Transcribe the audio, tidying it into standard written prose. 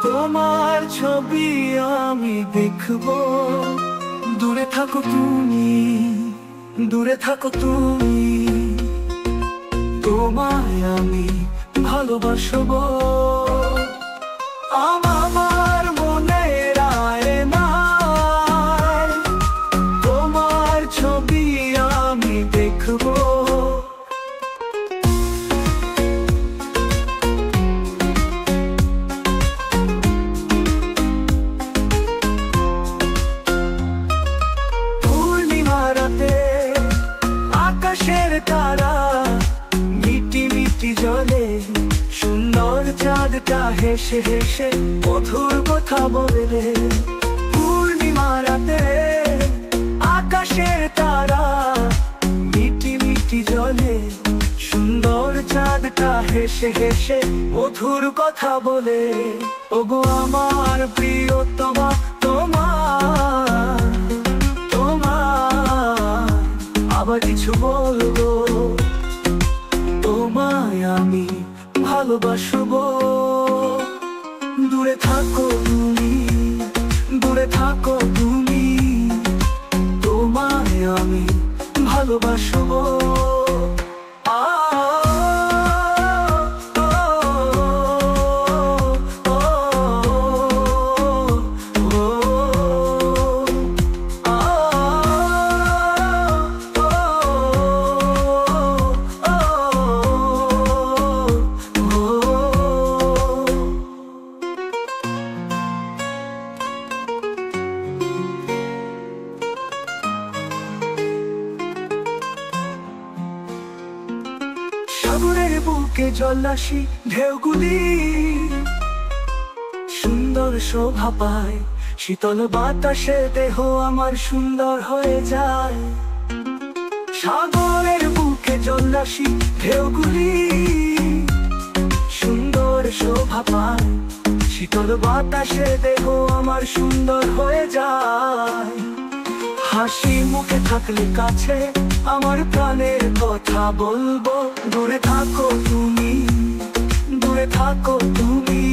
তোমার ছবি আমি দেখবো, দূরে থাকো তুমি, দূরে থাকো তুমি। তোমায় আমি ভালোবাসবো। আমার মনের আয়নায় তোমার ছবি আমি দেখবো। আকাশের তারা মিটি মিটি জলে, সুন্দর চাঁদটা হেসে হেসে মধুর কথা বলে। পূর্ণিমা রাতে আকাশের তারা মিটি মিটি জলে, সুন্দর চাঁদটা হেসে হেসে মধুর কথা বলে। ওগো আমার প্রিয়তমা, তোমার আবার কিছু বলবো। তোমায় আমি ভালোবাসবো। দূরে থাকো তুমি, দূরে থাকো তুমি। তোমায় আমি ভালোবাসবো। সাগরের বুকে জলাশি ঢেউগুলি সুন্দর শোভা পায়, শীতল বাতাসে দেহ আমার সুন্দর হয়ে যায়। সাগরের বুকে জলাশি ঢেউগুলি সুন্দর শোভা পায়, শীতল বাতাসে দেহ আমার সুন্দর হয়ে যায়। হাসি মুখে থাকলে কাছে আমার প্রাণের কথা বলবো। দূরে থাকো তুমি, দূরে থাকো তুমি।